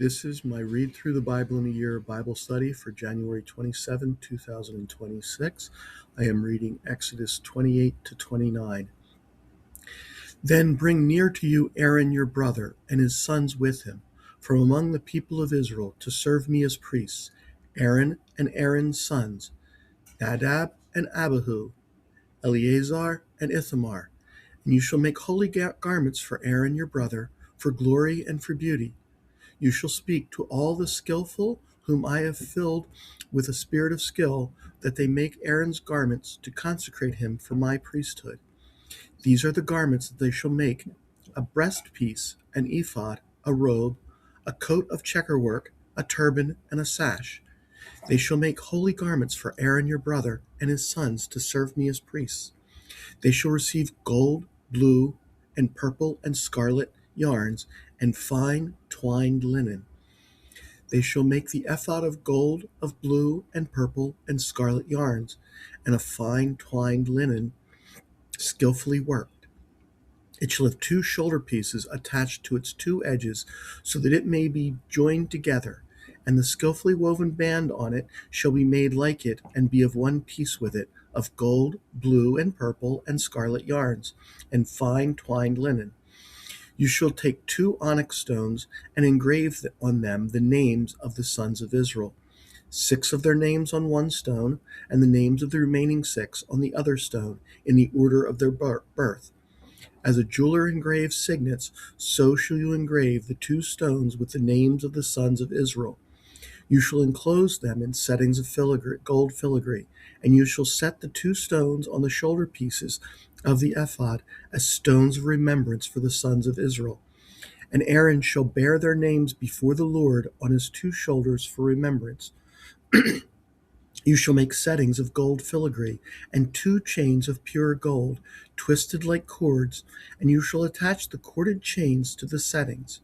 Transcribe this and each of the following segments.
This is my Read Through the Bible in a Year Bible study for January 27, 2026. I am reading Exodus 28 to 29. Then bring near to you Aaron your brother and his sons with him, from among the people of Israel, to serve me as priests, Aaron and Aaron's sons, Nadab and Abihu, Eleazar and Ithamar. And you shall make holy garments for Aaron your brother, for glory and for beauty. You shall speak to all the skillful whom I have filled with a spirit of skill, that they make Aaron's garments to consecrate him for my priesthood. These are the garments that they shall make: a breastpiece, an ephod, a robe, a coat of checkerwork, a turban, and a sash. They shall make holy garments for Aaron your brother and his sons to serve me as priests. They shall receive gold, blue, and purple and scarlet yarns, and fine twined linen. They shall make the ephod of gold, of blue, and purple, and scarlet yarns, and of fine twined linen, skillfully worked. It shall have 2 shoulder pieces attached to its 2 edges, so that it may be joined together, and the skillfully woven band on it shall be made like it, and be of one piece with it, of gold, blue, and purple, and scarlet yarns, and fine twined linen. You shall take 2 onyx stones and engrave on them the names of the sons of Israel, 6 of their names on one stone, and the names of the remaining 6 on the other stone, in the order of their birth. As a jeweler engraves signets, so shall you engrave the 2 stones with the names of the sons of Israel. You shall enclose them in settings of gold filigree, and you shall set the 2 stones on the shoulder pieces of the ephod as stones of remembrance for the sons of Israel. And Aaron shall bear their names before the Lord on his 2 shoulders for remembrance. You shall make settings of gold filigree, and 2 chains of pure gold, twisted like cords, and you shall attach the corded chains to the settings.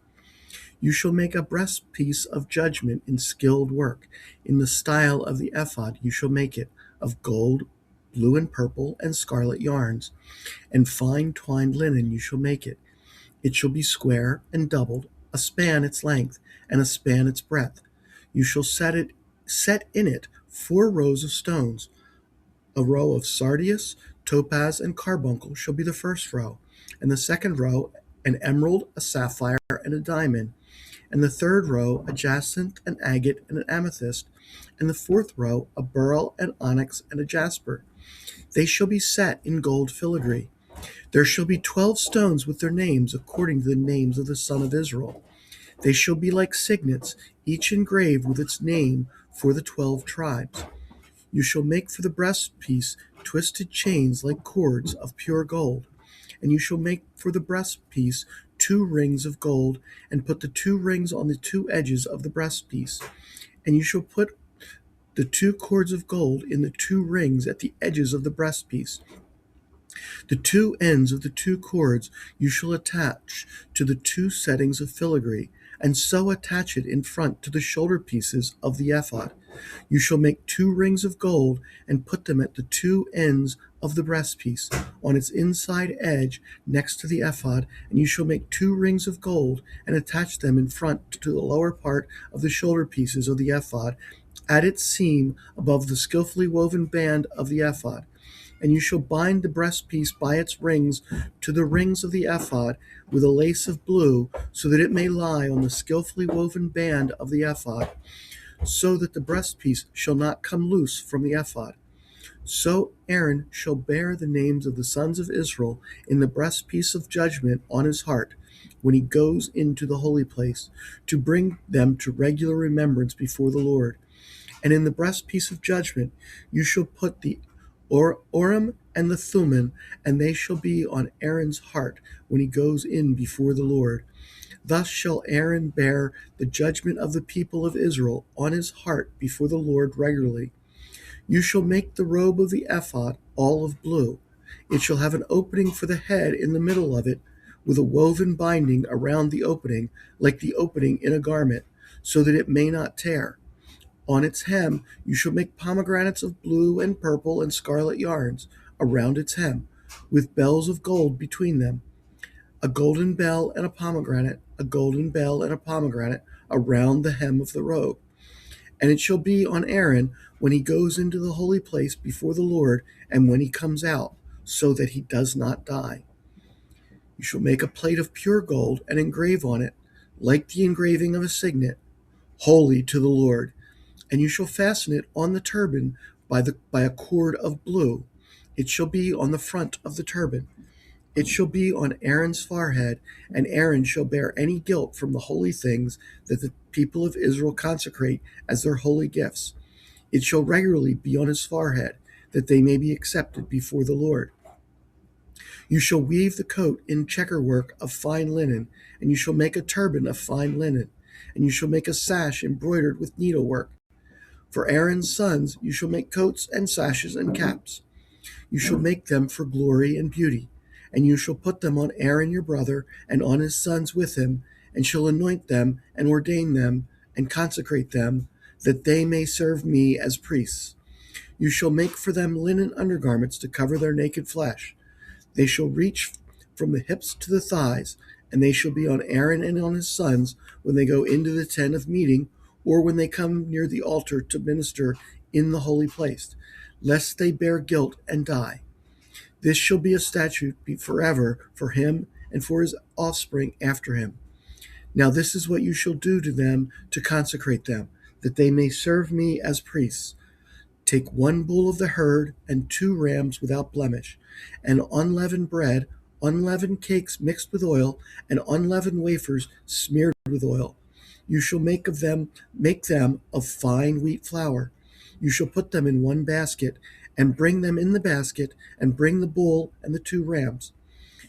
You shall make a breastpiece of judgment in skilled work. In the style of the ephod you shall make it, of gold, blue and purple, and scarlet yarns, and fine twined linen you shall make it. It shall be square and doubled, a span its length, and a span its breadth. You shall set in it 4 rows of stones. A row of sardius, topaz, and carbuncle shall be the first row, and the second row an emerald, a sapphire, and a diamond, and the third row a jacinth, an agate, and an amethyst, and the fourth row a beryl, an onyx, and a jasper. They shall be set in gold filigree. There shall be 12 stones with their names, according to the names of the son of Israel. They shall be like signets, each engraved with its name for the 12 tribes. You shall make for the breastpiece twisted chains like cords of pure gold. And you shall make for the breastpiece 2 rings of gold, and put the 2 rings on the 2 edges of the breastpiece. And you shall put the 2 cords of gold in the 2 rings at the edges of the breastpiece. The 2 ends of the 2 cords you shall attach to the 2 settings of filigree, and so attach it in front to the shoulder pieces of the ephod. You shall make 2 rings of gold, and put them at the 2 ends of the breastpiece, on its inside edge next to the ephod, and you shall make 2 rings of gold, and attach them in front to the lower part of the shoulder pieces of the ephod, at its seam above the skillfully woven band of the ephod. And you shall bind the breastpiece by its rings to the rings of the ephod with a lace of blue, so that it may lie on the skillfully woven band of the ephod, so that the breastpiece shall not come loose from the ephod. So Aaron shall bear the names of the sons of Israel in the breastpiece of judgment on his heart, when he goes into the holy place, to bring them to regular remembrance before the Lord. And in the breastpiece of judgment you shall put the Urim and the Thummim, and they shall be on Aaron's heart when he goes in before the Lord. Thus shall Aaron bear the judgment of the people of Israel on his heart before the Lord regularly. You shall make the robe of the ephod all of blue. It shall have an opening for the head in the middle of it, with a woven binding around the opening, like the opening in a garment, so that it may not tear. On its hem you shall make pomegranates of blue and purple and scarlet yarns around its hem, with bells of gold between them. a golden bell and a golden bell and a pomegranate around the hem of the robe. And it shall be on Aaron when he goes into the holy place before the Lord, and when he comes out, so that he does not die. You shall make a plate of pure gold and engrave on it, like the engraving of a signet, holy to the Lord. And you shall fasten it on the turban by a cord of blue. It shall be on the front of the turban. It shall be on Aaron's forehead, and Aaron shall bear any guilt from the holy things that the people of Israel consecrate as their holy gifts. It shall regularly be on his forehead, that they may be accepted before the Lord. You shall weave the coat in checkerwork of fine linen, and you shall make a turban of fine linen, and you shall make a sash embroidered with needlework. For Aaron's sons you shall make coats and sashes and caps. You shall make them for glory and beauty, and you shall put them on Aaron your brother and on his sons with him, and shall anoint them and ordain them and consecrate them, that they may serve me as priests. You shall make for them linen undergarments to cover their naked flesh. They shall reach from the hips to the thighs, and they shall be on Aaron and on his sons when they go into the tent of meeting, or when they come near the altar to minister in the holy place, lest they bear guilt and die. This shall be a statute forever for him and for his offspring after him. Now this is what you shall do to them to consecrate them, that they may serve me as priests. Take 1 bull of the herd and 2 rams without blemish, and unleavened bread, unleavened cakes mixed with oil, and unleavened wafers smeared with oil. You shall make them of fine wheat flour. You shall put them in 1 basket, and bring them in the basket, and bring the bull and the 2 rams.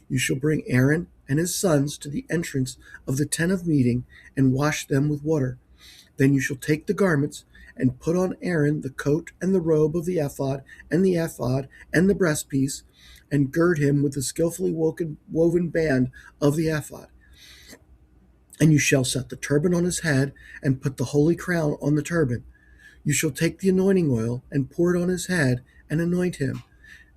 You shall bring Aaron and his sons to the entrance of the tent of meeting, and wash them with water. Then you shall take the garments, and put on Aaron the coat and the robe of the ephod and the breastpiece, and gird him with the skillfully woven band of the ephod. And you shall set the turban on his head, and put the holy crown on the turban. You shall take the anointing oil, and pour it on his head, and anoint him.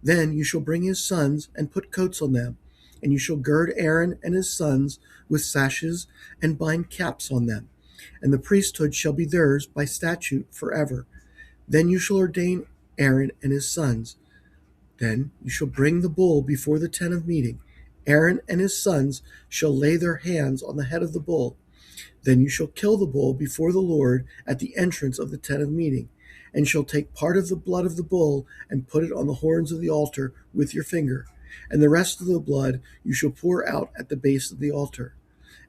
Then you shall bring his sons, and put coats on them. And you shall gird Aaron and his sons with sashes, and bind caps on them. And the priesthood shall be theirs by statute forever. Then you shall ordain Aaron and his sons. Then you shall bring the bull before the tent of meeting. Aaron and his sons shall lay their hands on the head of the bull. Then you shall kill the bull before the Lord at the entrance of the tent of meeting, and shall take part of the blood of the bull and put it on the horns of the altar with your finger. And the rest of the blood you shall pour out at the base of the altar.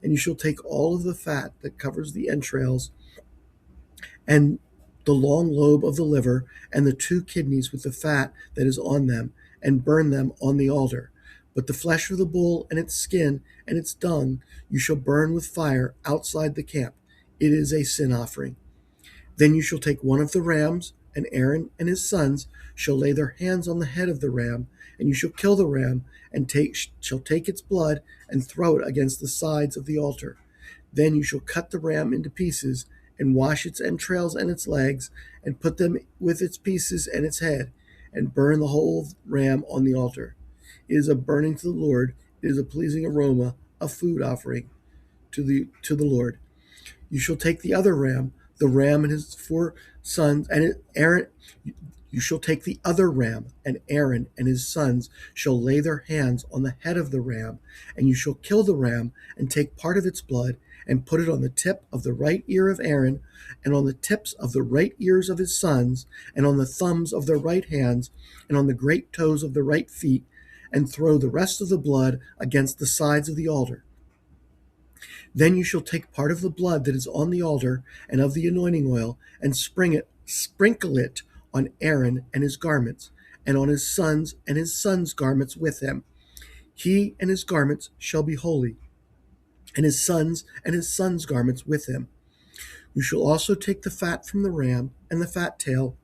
And you shall take all of the fat that covers the entrails, and the long lobe of the liver, and the 2 kidneys with the fat that is on them, and burn them on the altar. But the flesh of the bull and its skin and its dung you shall burn with fire outside the camp. It is a sin offering. Then you shall take 1 of the rams, and Aaron and his sons shall lay their hands on the head of the ram, and you shall kill the ram, and shall take its blood and throw it against the sides of the altar. Then you shall cut the ram into pieces, and wash its entrails and its legs, and put them with its pieces and its head, and burn the whole ram on the altar. It is a burning to the Lord. It is a pleasing aroma, a food offering to the Lord. You shall take the other ram, the ram and his 4 sons, and Aaron. You shall take the other ram, and Aaron and his sons shall lay their hands on the head of the ram, and you shall kill the ram, and take part of its blood, and put it on the tip of the right ear of Aaron, and on the tips of the right ears of his sons, and on the thumbs of their right hands, and on the great toes of the right feet, and throw the rest of the blood against the sides of the altar. Then you shall take part of the blood that is on the altar and of the anointing oil, and sprinkle it on Aaron and his garments, and on his sons and his sons' garments with him. He and his garments shall be holy, and his sons' garments with him. You shall also take the fat from the ram, and the fat tail,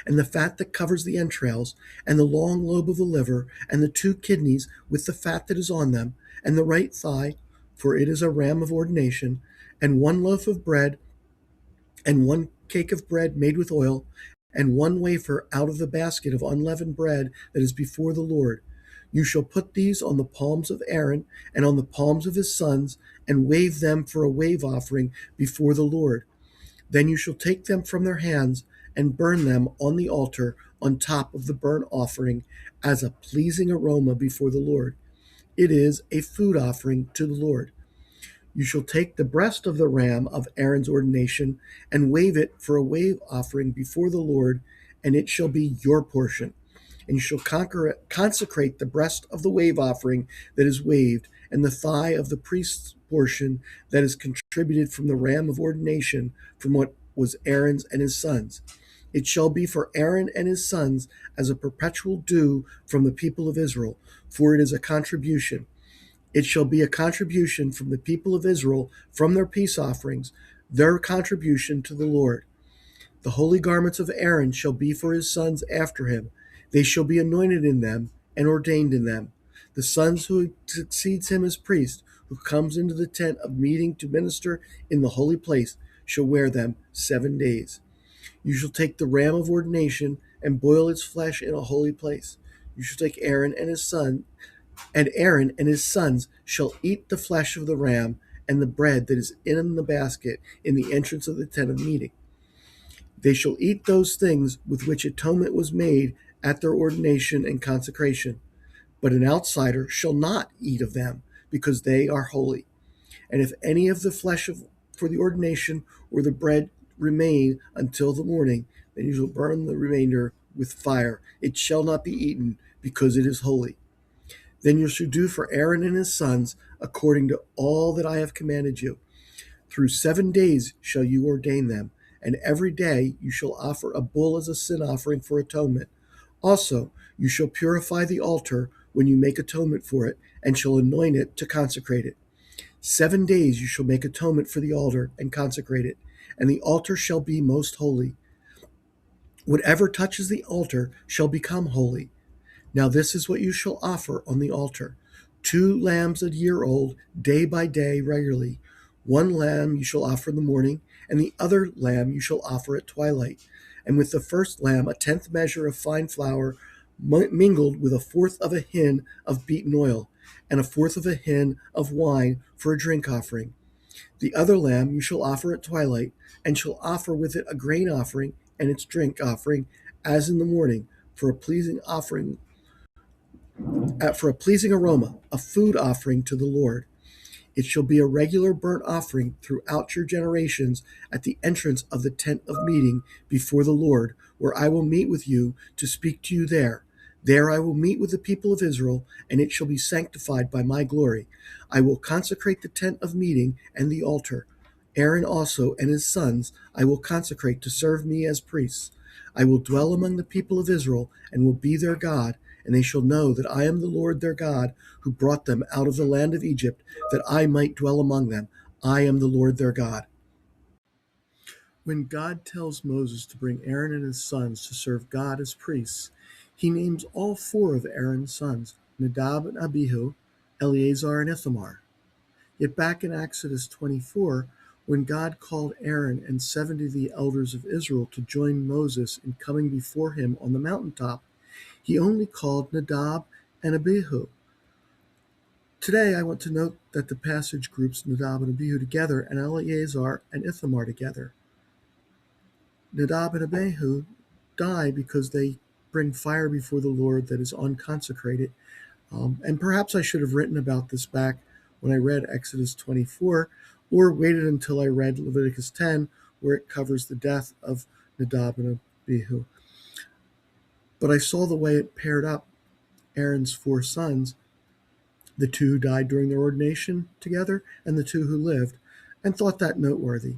and the fat that covers the entrails, and the long lobe of the liver, and the 2 kidneys with the fat that is on them, and the right thigh, for it is a ram of ordination, and 1 loaf of bread, and 1 cake of bread made with oil, and 1 wafer out of the basket of unleavened bread that is before the Lord. You shall put these on the palms of Aaron and on the palms of his sons, and wave them for a wave offering before the Lord. Then you shall take them from their hands and burn them on the altar on top of the burnt offering as a pleasing aroma before the Lord. It is a food offering to the Lord. You shall take the breast of the ram of Aaron's ordination and wave it for a wave offering before the Lord, and it shall be your portion. And you shall consecrate the breast of the wave offering that is waved, and the thigh of the priest's portion that is contributed from the ram of ordination, from what was Aaron's and his sons. It shall be for Aaron and his sons as a perpetual due from the people of Israel, for it is a contribution. It shall be a contribution from the people of Israel from their peace offerings, their contribution to the Lord. The holy garments of Aaron shall be for his sons after him. They shall be anointed in them and ordained in them. The sons who succeeds him as priest, who comes into the tent of meeting to minister in the holy place, shall wear them 7 days. You shall take the ram of ordination and boil its flesh in a holy place. You shall take Aaron and his son, and Aaron and his sons shall eat the flesh of the ram and the bread that is in the basket in the entrance of the tent of meeting. They shall eat those things with which atonement was made at their ordination and consecration. But an outsider shall not eat of them, because they are holy. And if any of the flesh for the ordination or the bread remain until the morning, then you shall burn the remainder with fire. It shall not be eaten, because it is holy. Then you shall do for Aaron and his sons according to all that I have commanded you. Through 7 days shall you ordain them, and every day you shall offer a bull as a sin offering for atonement. Also, you shall purify the altar when you make atonement for it, and shall anoint it to consecrate it. 7 days you shall make atonement for the altar and consecrate it, and the altar shall be most holy. Whatever touches the altar shall become holy. Now this is what you shall offer on the altar: 2 lambs a year old, day by day, regularly. 1 lamb you shall offer in the morning, and the other lamb you shall offer at twilight. And with the first lamb, a 10th measure of fine flour, mingled with 1/4 of a hin of beaten oil, and 1/4 of a hin of wine for a drink offering. The other lamb you shall offer at twilight, and shall offer with it a grain offering and its drink offering, as in the morning, for a pleasing offering, for a pleasing aroma, a food offering to the Lord. It shall be a regular burnt offering throughout your generations at the entrance of the tent of meeting before the Lord, where I will meet with you to speak to you there. There I will meet with the people of Israel, and it shall be sanctified by my glory. I will consecrate the tent of meeting and the altar. Aaron also and his sons I will consecrate to serve me as priests. I will dwell among the people of Israel and will be their God, and they shall know that I am the Lord their God, who brought them out of the land of Egypt, that I might dwell among them. I am the Lord their God. When God tells Moses to bring Aaron and his sons to serve God as priests, he names all 4 of Aaron's sons: Nadab and Abihu, Eleazar and Ithamar. Yet back in Exodus 24, when God called Aaron and 70 of the elders of Israel to join Moses in coming before him on the mountaintop, he only called Nadab and Abihu. Today, I want to note that the passage groups Nadab and Abihu together and Eleazar and Ithamar together. Nadab and Abihu die because they bring fire before the Lord that is unconsecrated. And perhaps I should have written about this back when I read Exodus 24, or waited until I read Leviticus 10, where it covers the death of Nadab and Abihu. But I saw the way it paired up Aaron's 4 sons, the 2 who died during their ordination together, and the 2 who lived, and thought that noteworthy.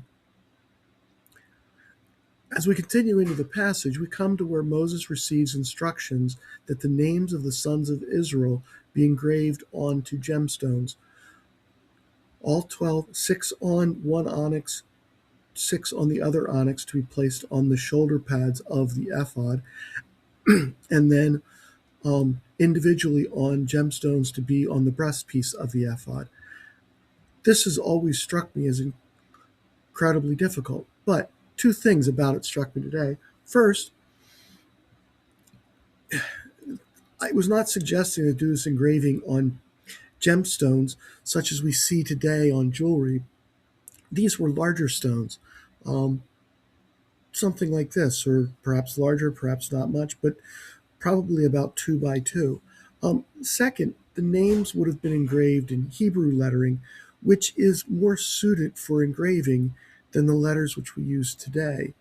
As we continue into the passage, we come to where Moses receives instructions that the names of the sons of Israel be engraved onto gemstones. All 12, 6 on one onyx, 6 on the other onyx, to be placed on the shoulder pads of the ephod, and then individually on gemstones to be on the breastpiece of the ephod. This has always struck me as incredibly difficult, but 2 things about it struck me today. First, I was not suggesting to do this engraving on gemstones such as we see today on jewelry. These were larger stones, um, something like this, or perhaps larger, perhaps not much, but probably about 2 by 2. Second, the names would have been engraved in Hebrew lettering, which is more suited for engraving than the letters which we use today.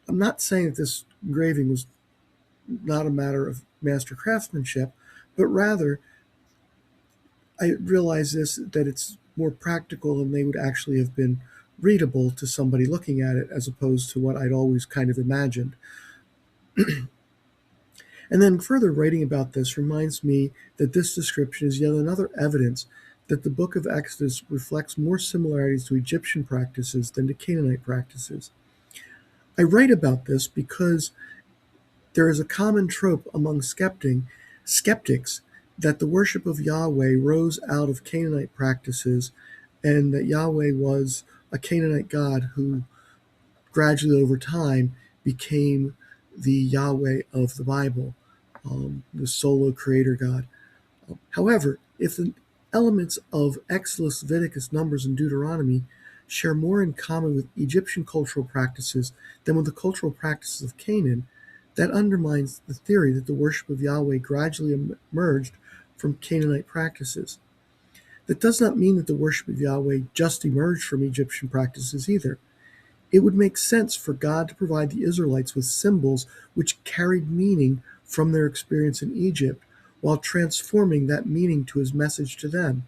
I'm not saying that this engraving was not a matter of master craftsmanship, but rather I realize this that it's more practical and they would actually have been readable to somebody looking at it as opposed to what I'd always kind of imagined. And then further writing about this reminds me that this description is yet another evidence that the book of Exodus reflects more similarities to Egyptian practices than to Canaanite practices. I write about this because there is a common trope among skeptics that the worship of Yahweh rose out of Canaanite practices and that Yahweh was a Canaanite god who gradually over time became the Yahweh of the Bible, the solo creator God. However, if the elements of Exodus, Leviticus, Numbers, and Deuteronomy share more in common with Egyptian cultural practices than with the cultural practices of Canaan, that undermines the theory that the worship of Yahweh gradually emerged from Canaanite practices. That does not mean that the worship of Yahweh just emerged from Egyptian practices either. It would make sense for God to provide the Israelites with symbols which carried meaning from their experience in Egypt while transforming that meaning to his message to them.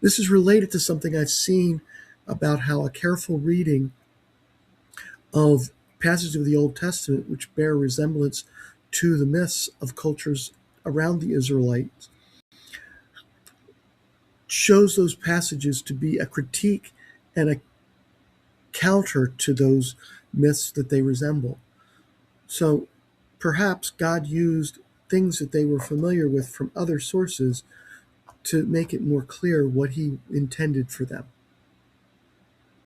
This is related to something I've seen about how a careful reading of passages of the Old Testament which bear resemblance to the myths of cultures around the Israelites shows those passages to be a critique and a counter to those myths that they resemble. So perhaps God used things that they were familiar with from other sources to make it more clear what he intended for them.